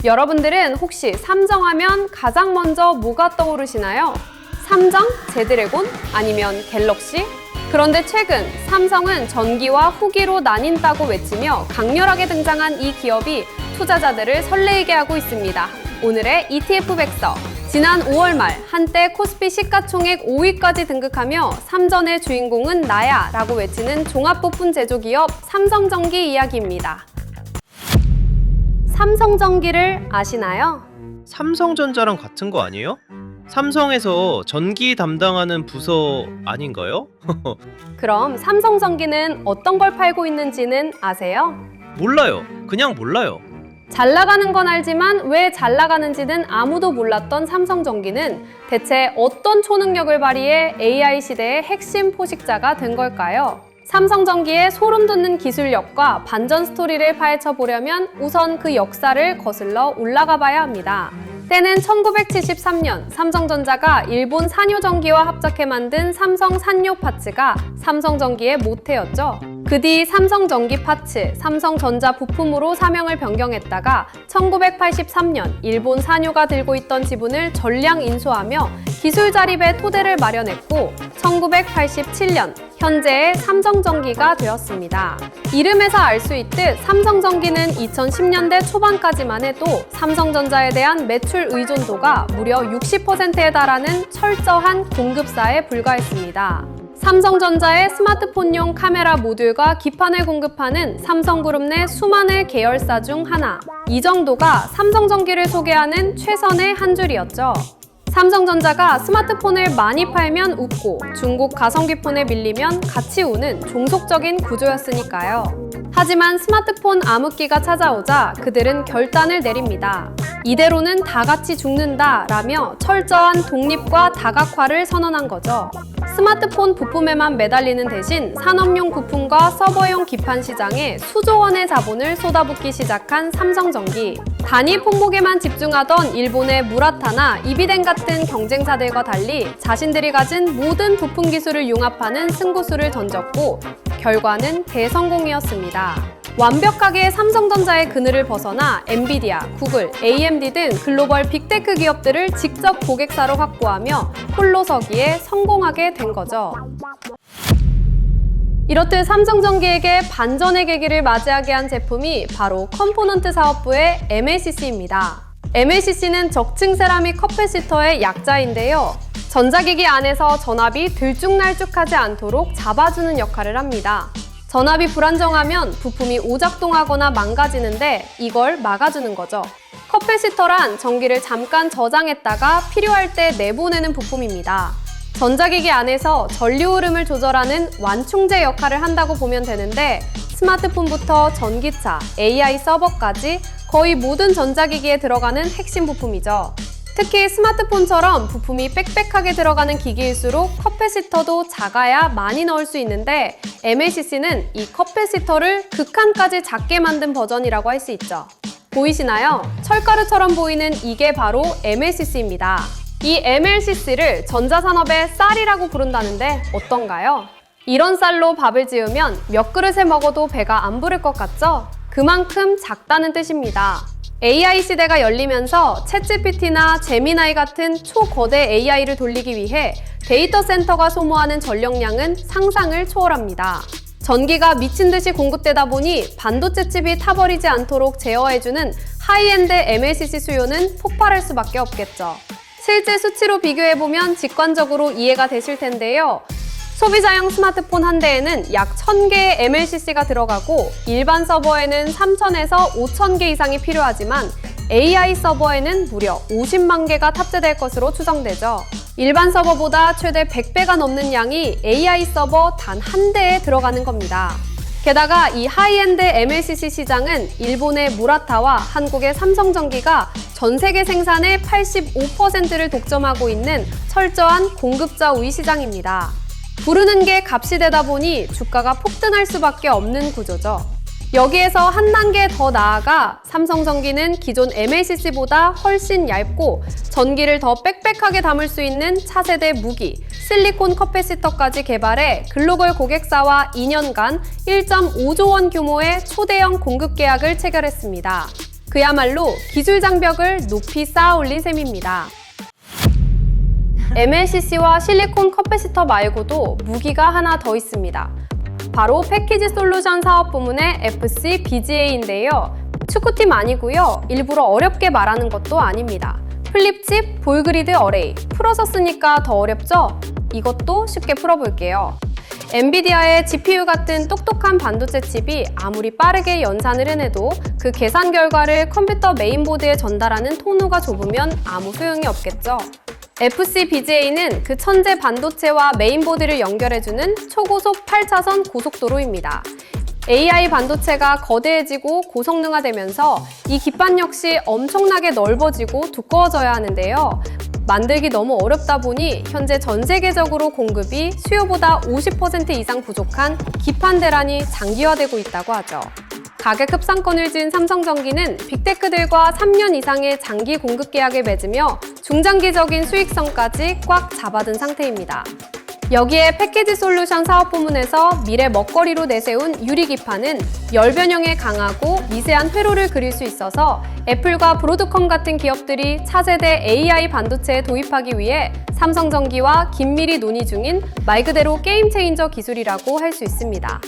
여러분들은 혹시 삼성하면 가장 먼저 뭐가 떠오르시나요? 삼성, 제드래곤, 아니면 갤럭시? 그런데 최근 삼성은 전기와 후기로 나뉜다고 외치며 강렬하게 등장한 이 기업이 투자자들을 설레이게 하고 있습니다. 오늘의 ETF 백서. 지난 5월 말 한때 코스피 시가총액 5위까지 등극하며 삼전의 주인공은 나야 라고 외치는 종합부품 제조기업 삼성전기 이야기입니다. 삼성전기를 아시나요? 삼성전자랑 같은 거 아니에요? 삼성에서 전기 담당하는 부서 아닌가요? 그럼 삼성전기는 어떤 걸 팔고 있는지는 아세요? 몰라요. 그냥 몰라요. 잘 나가는 건 알지만 왜 잘 나가는지는 아무도 몰랐던 삼성전기는 대체 어떤 초능력을 발휘해 AI 시대의 핵심 포식자가 된 걸까요? 삼성전기의 소름 돋는 기술력과 반전 스토리를 파헤쳐 보려면 우선 그 역사를 거슬러 올라가 봐야 합니다. 때는 1973년 삼성전자가 일본 산요전기와 합작해 만든 삼성 산요파츠가 삼성전기의 모태였죠. 그 뒤 삼성전기파츠, 삼성전자 부품으로 사명을 변경했다가 1983년 일본 산요가 들고 있던 지분을 전량 인수하며 기술 자립의 토대를 마련했고 1987년 현재의 삼성전기가 되었습니다. 이름에서 알 수 있듯 삼성전기는 2010년대 초반까지만 해도 삼성전자에 대한 매출 의존도가 무려 60%에 달하는 철저한 공급사에 불과했습니다. 삼성전자의 스마트폰용 카메라 모듈과 기판을 공급하는 삼성그룹 내 수많은 계열사 중 하나. 이 정도가 삼성전기를 소개하는 최선의 한 줄이었죠. 삼성전자가 스마트폰을 많이 팔면 웃고 중국 가성비폰에 밀리면 같이 우는 종속적인 구조였으니까요. 하지만 스마트폰 암흑기가 찾아오자 그들은 결단을 내립니다. 이대로는 다 같이 죽는다 라며 철저한 독립과 다각화를 선언한 거죠. 스마트폰 부품에만 매달리는 대신 산업용 부품과 서버용 기판 시장에 수조 원의 자본을 쏟아붓기 시작한 삼성전기. 단위 품목에만 집중하던 일본의 무라타나 이비덴 같은 경쟁사들과 달리 자신들이 가진 모든 부품 기술을 융합하는 승부수를 던졌고 결과는 대성공이었습니다. 완벽하게 삼성전자의 그늘을 벗어나 엔비디아, 구글, AMD 등 글로벌 빅테크 기업들을 직접 고객사로 확보하며 홀로 서기에 성공하게 된 거죠. 이렇듯 삼성전기에게 반전의 계기를 맞이하게 한 제품이 바로 컴포넌트 사업부의 MLCC입니다. MLCC는 적층 세라믹 커패시터의 약자인데요. 전자기기 안에서 전압이 들쭉날쭉하지 않도록 잡아주는 역할을 합니다. 전압이 불안정하면 부품이 오작동하거나 망가지는데 이걸 막아주는 거죠. 커패시터란 전기를 잠깐 저장했다가 필요할 때 내보내는 부품입니다. 전자기기 안에서 전류 흐름을 조절하는 완충제 역할을 한다고 보면 되는데 스마트폰부터 전기차, AI 서버까지 거의 모든 전자기기에 들어가는 핵심 부품이죠. 특히 스마트폰처럼 부품이 빽빽하게 들어가는 기기일수록 커패시터도 작아야 많이 넣을 수 있는데 MLCC는 이 커패시터를 극한까지 작게 만든 버전이라고 할 수 있죠. 보이시나요? 철가루처럼 보이는 이게 바로 MLCC입니다. 이 MLCC를 전자산업의 쌀이라고 부른다는데 어떤가요? 이런 쌀로 밥을 지으면 몇 그릇에 먹어도 배가 안 부를 것 같죠? 그만큼 작다는 뜻입니다. AI 시대가 열리면서 챗GPT나 제미나이 같은 초거대 AI를 돌리기 위해 데이터 센터가 소모하는 전력량은 상상을 초월합니다. 전기가 미친 듯이 공급되다 보니 반도체 칩이 타버리지 않도록 제어해주는 하이엔드 MLCC 수요는 폭발할 수밖에 없겠죠. 실제 수치로 비교해보면 직관적으로 이해가 되실 텐데요. 소비자용 스마트폰 한 대에는 약 1000개의 MLCC가 들어가고 일반 서버에는 3000에서 5000개 이상이 필요하지만 AI 서버에는 무려 50만 개가 탑재될 것으로 추정되죠. 일반 서버보다 최대 100배가 넘는 양이 AI 서버 단 한 대에 들어가는 겁니다. 게다가 이 하이엔드 MLCC 시장은 일본의 무라타와 한국의 삼성전기가 전 세계 생산의 85%를 독점하고 있는 철저한 공급자 우위 시장입니다. 부르는 게 값이 되다 보니 주가가 폭등할 수밖에 없는 구조죠. 여기에서 한 단계 더 나아가 삼성전기는 기존 MLCC보다 훨씬 얇고 전기를 더 빽빽하게 담을 수 있는 차세대 무기, 실리콘 커패시터까지 개발해 글로벌 고객사와 2년간 1.5조 원 규모의 초대형 공급 계약을 체결했습니다. 그야말로 기술 장벽을 높이 쌓아 올린 셈입니다. MLCC와 실리콘 커패시터 말고도 무기가 하나 더 있습니다. 바로 패키지 솔루션 사업 부문의 FC BGA인데요. 축구팀 아니고요. 일부러 어렵게 말하는 것도 아닙니다. 플립칩, 볼그리드 어레이. 풀어서 쓰니까 더 어렵죠? 이것도 쉽게 풀어볼게요. 엔비디아의 GPU 같은 똑똑한 반도체 칩이 아무리 빠르게 연산을 해내도 그 계산 결과를 컴퓨터 메인보드에 전달하는 통로가 좁으면 아무 소용이 없겠죠. FC BGA는 그 천재 반도체와 메인보드를 연결해주는 초고속 8차선 고속도로입니다. AI 반도체가 거대해지고 고성능화되면서 이 기판 역시 엄청나게 넓어지고 두꺼워져야 하는데요. 만들기 너무 어렵다 보니 현재 전 세계적으로 공급이 수요보다 50% 이상 부족한 기판 대란이 장기화되고 있다고 하죠. 가격 협상권을 쥔 삼성전기는 빅테크들과 3년 이상의 장기 공급 계약을 맺으며 중장기적인 수익성까지 꽉 잡아든 상태입니다. 여기에 패키지 솔루션 사업 부문에서 미래 먹거리로 내세운 유리기판은 열 변형에 강하고 미세한 회로를 그릴 수 있어서 애플과 브로드컴 같은 기업들이 차세대 AI 반도체에 도입하기 위해 삼성전기와 긴밀히 논의 중인 말 그대로 게임 체인저 기술이라고 할 수 있습니다.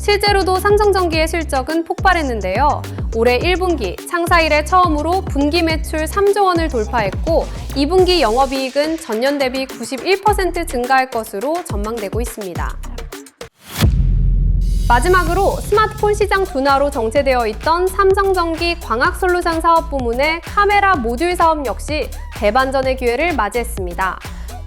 실제로도 삼성전기의 실적은 폭발했는데요. 올해 1분기 창사 이래 처음으로 분기 매출 3조 원을 돌파했고 2분기 영업이익은 전년 대비 91% 증가할 것으로 전망되고 있습니다. 마지막으로 스마트폰 시장 둔화로 정체되어 있던 삼성전기 광학솔루션 사업 부문의 카메라 모듈 사업 역시 대반전의 기회를 맞이했습니다.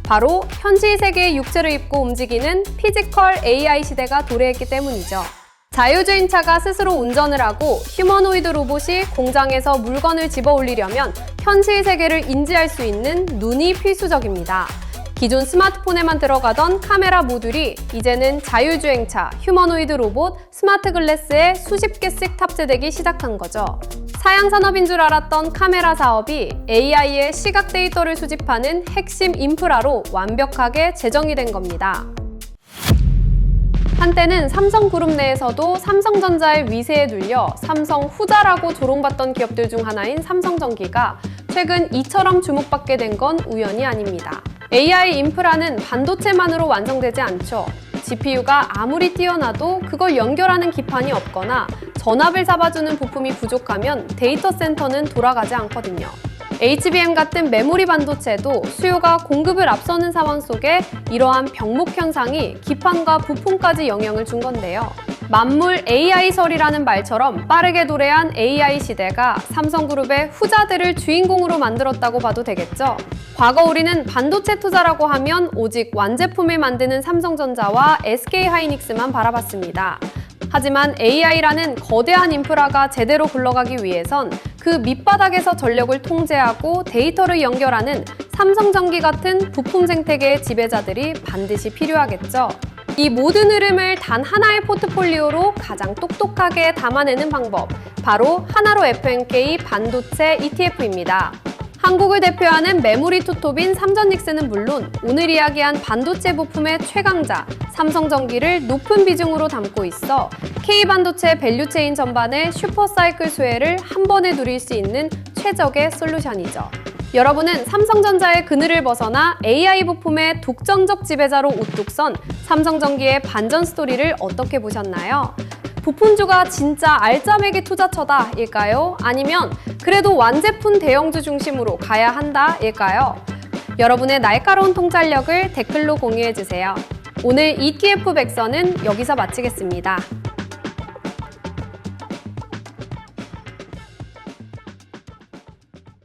바로 현실 세계의 육체를 입고 움직이는 피지컬 AI 시대가 도래했기 때문이죠. 자율주행차가 스스로 운전을 하고 휴머노이드 로봇이 공장에서 물건을 집어 올리려면 현실 세계를 인지할 수 있는 눈이 필수적입니다. 기존 스마트폰에만 들어가던 카메라 모듈이 이제는 자율주행차, 휴머노이드 로봇, 스마트 글래스에 수십 개씩 탑재되기 시작한 거죠. 사양산업인 줄 알았던 카메라 사업이 AI의 시각 데이터를 수집하는 핵심 인프라로 완벽하게 재정이 된 겁니다. 한때는 삼성그룹 내에서도 삼성전자의 위세에 눌려 삼성 후자라고 조롱받던 기업들 중 하나인 삼성전기가 최근 이처럼 주목받게 된 건 우연이 아닙니다. AI 인프라는 반도체만으로 완성되지 않죠. GPU가 아무리 뛰어나도 그걸 연결하는 기판이 없거나 전압을 잡아주는 부품이 부족하면 데이터 센터는 돌아가지 않거든요. HBM 같은 메모리 반도체도 수요가 공급을 앞서는 상황 속에 이러한 병목 현상이 기판과 부품까지 영향을 준 건데요. 만물 AI설이라는 말처럼 빠르게 도래한 AI 시대가 삼성그룹의 후자들을 주인공으로 만들었다고 봐도 되겠죠. 과거 우리는 반도체 투자라고 하면 오직 완제품을 만드는 삼성전자와 SK하이닉스만 바라봤습니다. 하지만 AI라는 거대한 인프라가 제대로 굴러가기 위해선 그 밑바닥에서 전력을 통제하고 데이터를 연결하는 삼성전기 같은 부품 생태계의 지배자들이 반드시 필요하겠죠. 이 모든 흐름을 단 하나의 포트폴리오로 가장 똑똑하게 담아내는 방법, 바로 하나로 FNK 반도체 ETF입니다. 한국을 대표하는 메모리 투톱인 삼전닉스는 물론 오늘 이야기한 반도체 부품의 최강자 삼성전기를 높은 비중으로 담고 있어 K반도체 밸류체인 전반의 슈퍼사이클 수혜를 한 번에 누릴 수 있는 최적의 솔루션이죠. 여러분은 삼성전자의 그늘을 벗어나 AI 부품의 독점적 지배자로 우뚝 선 삼성전기의 반전 스토리를 어떻게 보셨나요? 부품주가 진짜 알짜배기 투자처다 일까요? 아니면 그래도 완제품 대형주 중심으로 가야 한다 일까요? 여러분의 날카로운 통찰력을 댓글로 공유해주세요. 오늘 ETF 백서는 여기서 마치겠습니다.